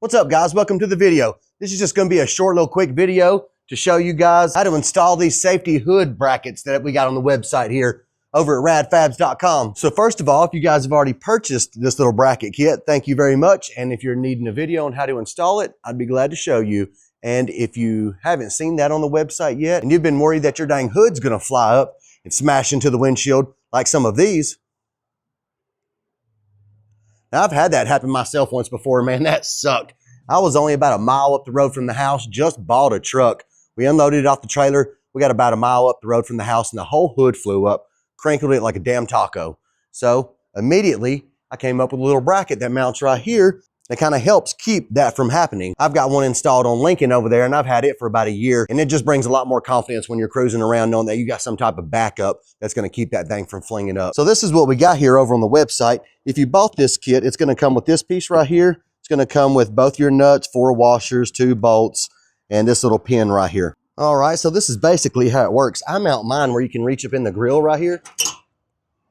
What's up, guys? Welcome to the video. This is just going to be a short little quick video to show you guys how to install these safety hood brackets that we got on the website here over at radfabz.com. So first of all, if you guys have already purchased this little bracket kit, thank you very much. And if you're needing a video on how to install it, I'd be glad to show you. And if you haven't seen that on the website yet, and you've been worried that your dang hood's going to fly up and smash into the windshield like some of these, now, I've had that happen myself once before, man. That sucked. I was only about a mile up the road from the house, just bought a truck. We unloaded it off the trailer. We got about a mile up the road from the house and the whole hood flew up, crinkled it like a damn taco. So immediately I came up with a little bracket that mounts right here that kind of helps keep that from happening. I've got one installed on Lincoln over there and I've had it for about a year, and it just brings a lot more confidence when you're cruising around knowing that you got some type of backup that's going to keep that thing from flinging up. So this is what we got here over on the website. If you bought this kit, it's going to come with this piece right here. It's going to come with both your nuts, 4 washers, 2 bolts, and this little pin right here. All right, so this is basically how it works. I mount mine where you can reach up in the grill right here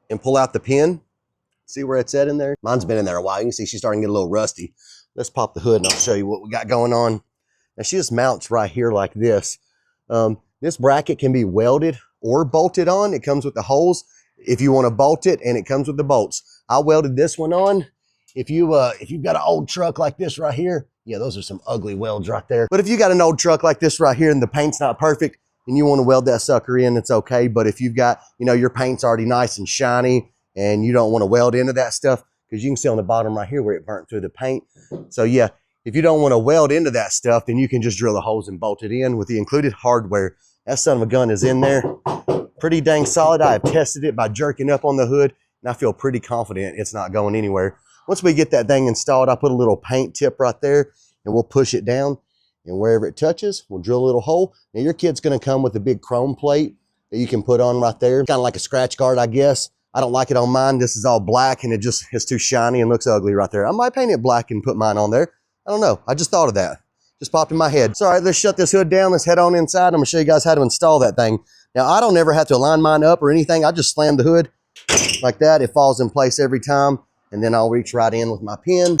and pull out the pin. See where it's at in there? Mine's been in there a while. You can see she's starting to get a little rusty. Let's pop the hood and I'll show you what we got going on. Now she just mounts right here like this. This bracket can be welded or bolted on. It comes with the holes if you want to bolt it, and it comes with the bolts. I welded this one on. If you've got an old truck like this right here, yeah, those are some ugly welds right there. But if you got an old truck like this right here and the paint's not perfect and you want to weld that sucker in, it's okay. But if you've got, your paint's already nice and shiny and you don't want to weld into that stuff, because you can see on the bottom right here where it burnt through the paint. So yeah, if you don't want to weld into that stuff, then you can just drill the holes and bolt it in with the included hardware. That son of a gun is in there. Pretty dang solid. I have tested it by jerking up on the hood and I feel pretty confident it's not going anywhere. Once we get that thing installed, I put a little paint tip right there and we'll push it down, and wherever it touches, we'll drill a little hole. Now your kit's gonna come with a big chrome plate that you can put on right there. Kind of like a scratch guard, I guess. I don't like it on mine. This is all black and it's too shiny and looks ugly right there. I might paint it black and put mine on there. I don't know. I just thought of that. Just popped in my head. So all right, let's shut this hood down. Let's head on inside. I'm gonna show you guys how to install that thing. Now I don't ever have to align mine up or anything. I just slam the hood like that. It falls in place every time. And then I'll reach right in with my pin.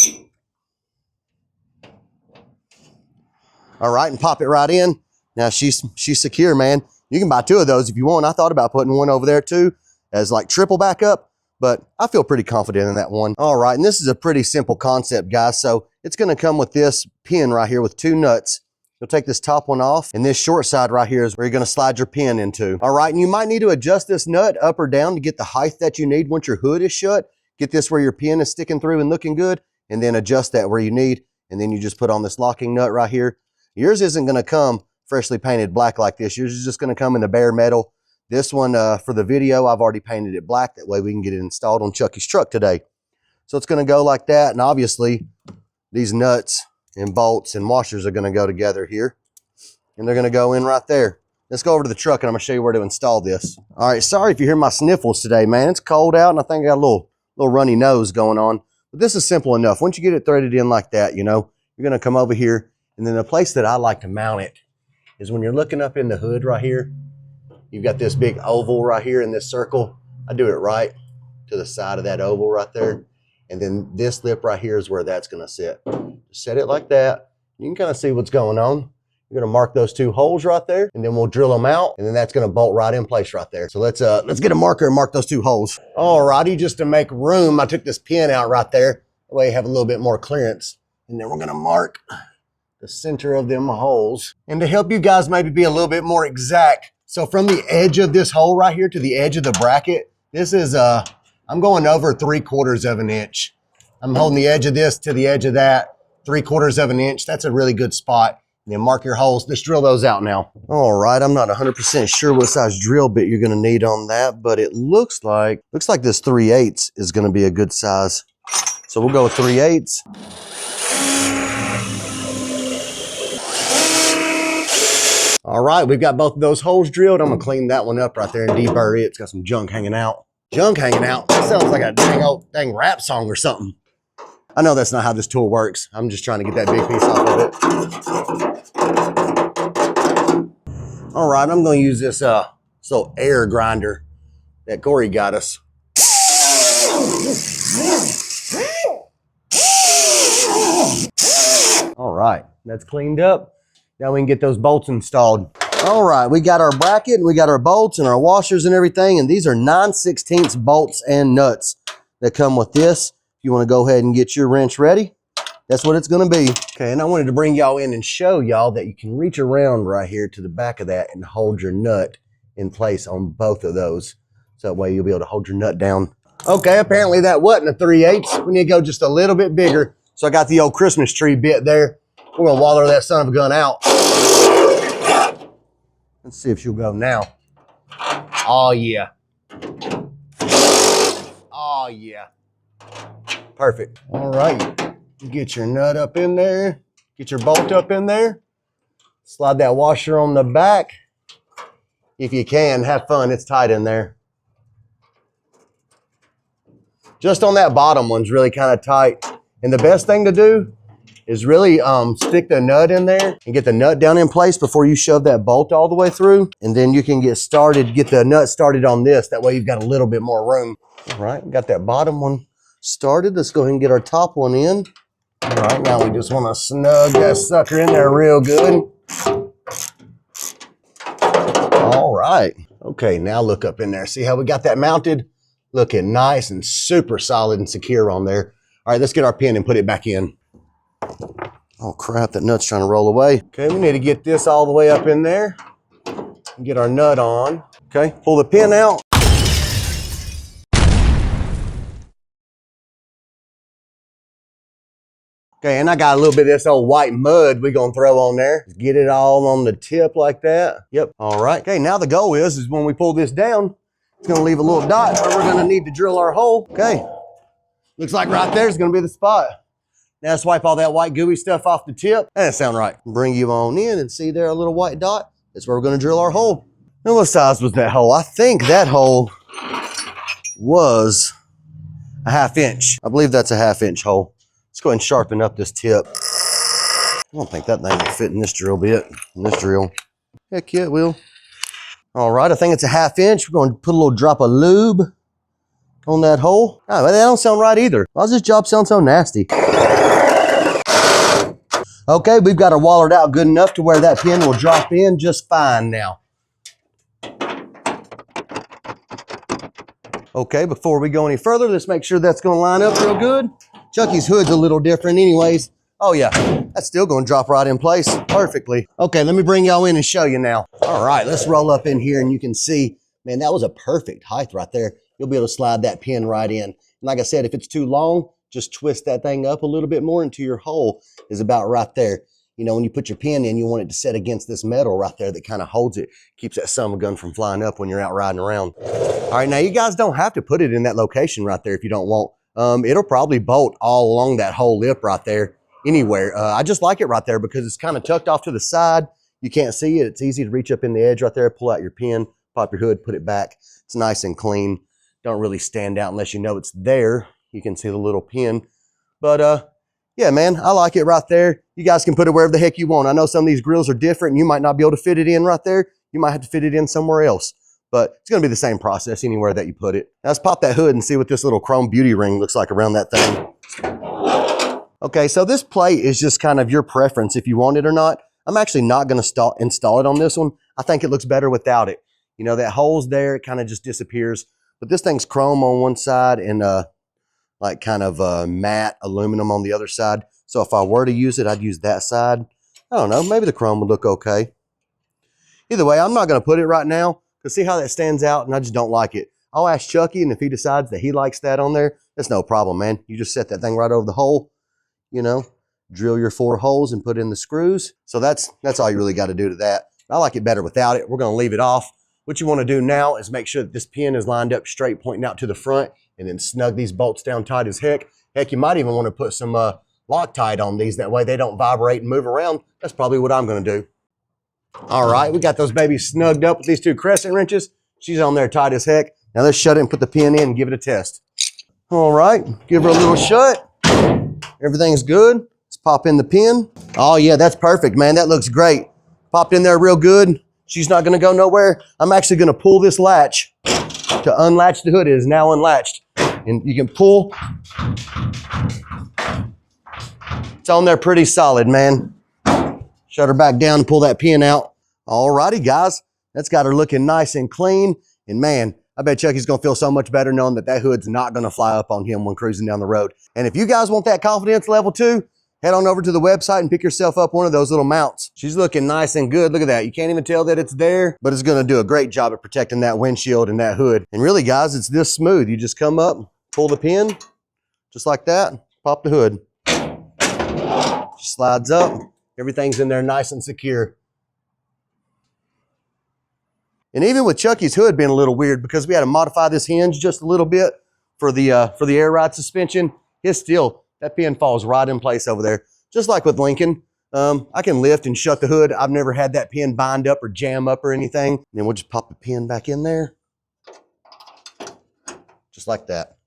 All right, and pop it right in. Now she's secure, man. You can buy 2 of those if you want. I thought about putting one over there too as like triple backup, but I feel pretty confident in that one. All right, and this is a pretty simple concept, guys. So it's gonna come with this pin right here with 2 nuts. You'll take this top one off, and this short side right here is where you're gonna slide your pin into. All right, and you might need to adjust this nut up or down to get the height that you need once your hood is shut. Get this where your pin is sticking through and looking good, and then adjust that where you need, and then you just put on this locking nut right here. Yours isn't gonna come freshly painted black like this. Yours is just gonna come in the bare metal. This one, for the video, I've already painted it black. That way we can get it installed on Chucky's truck today. So it's gonna go like that, and obviously these nuts and bolts and washers are gonna go together here, and they're gonna go in right there. Let's go over to the truck and I'm gonna show you where to install this. All right, sorry if you hear my sniffles today, man. It's cold out and I think I got a little runny nose going on, but this is simple enough. Once you get it threaded in like that, you're gonna come over here, and then the place that I like to mount it is when you're looking up in the hood right here. You've got this big oval right here in this circle. I do it right to the side of that oval right there. And then this lip right here is where that's gonna sit. Just set it like that. You can kind of see what's going on. You're gonna mark those 2 holes right there, and then we'll drill them out, and then that's gonna bolt right in place right there. So let's get a marker and mark those 2 holes. Alrighty, just to make room, I took this pin out right there. That way you have a little bit more clearance. And then we're gonna mark the center of them holes. And to help you guys maybe be a little bit more exact, so from the edge of this hole right here to the edge of the bracket, this is, I'm going over 3/4 of an inch. I'm holding the edge of this to the edge of that, 3/4 of an inch. That's a really good spot. And then mark your holes. Let's drill those out now. All right, I'm not 100% sure what size drill bit you're gonna need on that, but it looks like this 3/8 is gonna be a good size. So we'll go with 3/8. All right, we've got both of those holes drilled. I'm gonna clean that one up right there and deburr it. It's got some junk hanging out. Junk hanging out? That sounds like a dang rap song or something. I know that's not how this tool works. I'm just trying to get that big piece off of it. All right, I'm gonna use this little air grinder that Corey got us. right, that's cleaned up. Now we can get those bolts installed. All right, we got our bracket, and we got our bolts and our washers and everything, and these are 9/16 bolts and nuts that come with this. If you want to go ahead and get your wrench ready, that's what it's going to be. Okay, and I wanted to bring y'all in and show y'all that you can reach around right here to the back of that and hold your nut in place on both of those. So that way you'll be able to hold your nut down. Okay, apparently that wasn't a 3/8. We need to go just a little bit bigger. So I got the old Christmas tree bit there. We're going to waller that son of a gun out. Let's see if she'll go now. Oh, yeah. Oh, yeah. Perfect. All right. Get your nut up in there. Get your bolt up in there. Slide that washer on the back. If you can, have fun. It's tight in there. Just on that bottom one's really kind of tight. And the best thing to do is really stick the nut in there and get the nut down in place before you shove that bolt all the way through. And then you can get started, get the nut started on this. That way you've got a little bit more room. All right, got that bottom one started. Let's go ahead and get our top one in. All right, now we just want to snug that sucker in there real good. All right. Okay, now look up in there. See how we got that mounted? Looking nice and super solid and secure on there. All right, let's get our pin and put it back in. Oh crap, that nut's trying to roll away. Okay, we need to get this all the way up in there and get our nut on. Okay, pull the pin out. Okay, and I got a little bit of this old white mud we're gonna throw on there. Get it all on the tip like that. Yep, all right. Okay, now the goal is when we pull this down, it's gonna leave a little dot where we're gonna need to drill our hole. Okay, looks like right there is gonna be the spot. Now swipe all that white gooey stuff off the tip. That doesn't sound right. Bring you on in and see there a little white dot. That's where we're gonna drill our hole. Now what size was that hole? I think that hole was a 1/2 inch. I believe that's a 1/2 inch hole. Let's go ahead and sharpen up this tip. I don't think that thing will fit in this drill bit, in this drill. Heck yeah, it will. All right, I think it's a 1/2 inch. We're going to put a little drop of lube on that hole. Oh, that don't sound right either. Why does this job sound so nasty? Okay, we've got her wallered out good enough to where that pin will drop in just fine now. Okay, before we go any further, let's make sure that's going to line up real good. Chucky's hood's a little different anyways. Oh yeah, that's still going to drop right in place perfectly. Okay, let me bring y'all in and show you now. All right, let's roll up in here and you can see, man, that was a perfect height right there. You'll be able to slide that pin right in. And like I said, if it's too long, just twist that thing up a little bit more until your hole is about right there. You know, when you put your pin in, you want it to set against this metal right there that kind of holds it, keeps that son of a gun from flying up when you're out riding around. All right, now you guys don't have to put it in that location right there if you don't want. It'll probably bolt all along that whole lip right there anywhere. I just like it right there because it's kind of tucked off to the side. You can't see it. It's easy to reach up in the edge right there, pull out your pin, pop your hood, put it back. It's nice and clean. Don't really stand out unless you know it's there. You can see the little pin. But yeah, man, I like it right there. You guys can put it wherever the heck you want. I know some of these grills are different and you might not be able to fit it in right there. You might have to fit it in somewhere else. But it's going to be the same process anywhere that you put it. Now let's pop that hood and see what this little chrome beauty ring looks like around that thing. Okay, so this plate is just kind of your preference if you want it or not. I'm actually not going to install it on this one. I think it looks better without it. You know, that hole's there, it kind of just disappears. But this thing's chrome on one side and like kind of matte aluminum on the other side. So if I were to use it, I'd use that side. I don't know, maybe the chrome would look okay. Either way, I'm not going to put it right now. Because see how that stands out, and I just don't like it. I'll ask Chucky, and if he decides that he likes that on there, that's no problem, man. You just set that thing right over the hole, you know, drill your 4 holes and put in the screws. So that's all you really got to do to that. I like it better without it. We're going to leave it off. What you want to do now is make sure that this pin is lined up straight, pointing out to the front, and then snug these bolts down tight as heck. Heck, you might even want to put some Loctite on these. That way they don't vibrate and move around. That's probably what I'm going to do. All right, we got those babies snugged up with these 2 crescent wrenches. She's on there tight as heck. Now let's shut it and put the pin in and give it a test. All right, give her a little shut. Everything's good. Let's pop in the pin. Oh yeah, that's perfect, man. That looks great. Popped in there real good. She's not gonna go nowhere. I'm actually gonna pull this latch to unlatch the hood. It is now unlatched. And you can pull. It's on there pretty solid, man. Shut her back down and pull that pin out. Alrighty, guys. That's got her looking nice and clean. And man, I bet Chucky's gonna feel so much better knowing that that hood's not gonna fly up on him when cruising down the road. And if you guys want that confidence level too, head on over to the website and pick yourself up one of those little mounts. She's looking nice and good. Look at that. You can't even tell that it's there, but it's gonna do a great job at protecting that windshield and that hood. And really, guys, it's this smooth. You just come up, pull the pin, just like that, pop the hood. She slides up. Everything's in there nice and secure. And even with Chucky's hood being a little weird because we had to modify this hinge just a little bit for the air ride suspension, that pin falls right in place over there. Just like with Lincoln, I can lift and shut the hood. I've never had that pin bind up or jam up or anything. And then we'll just pop the pin back in there. Just like that.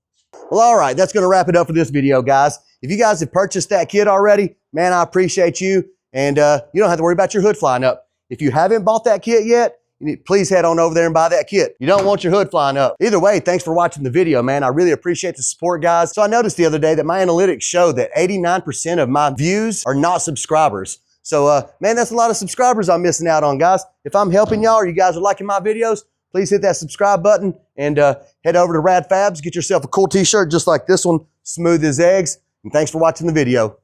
Well, all right, that's gonna wrap it up for this video, guys. If you guys have purchased that kit already, man, I appreciate you. And you don't have to worry about your hood flying up. If you haven't bought that kit yet, please head on over there and buy that kit. You don't want your hood flying up. Either way, thanks for watching the video, man. I really appreciate the support, guys. So I noticed the other day that my analytics show that 89% of my views are not subscribers. So, man, that's a lot of subscribers I'm missing out on, guys. If I'm helping y'all or you guys are liking my videos, please hit that subscribe button and head over to Rad Fabz. Get yourself a cool t-shirt just like this one, smooth as eggs. And thanks for watching the video.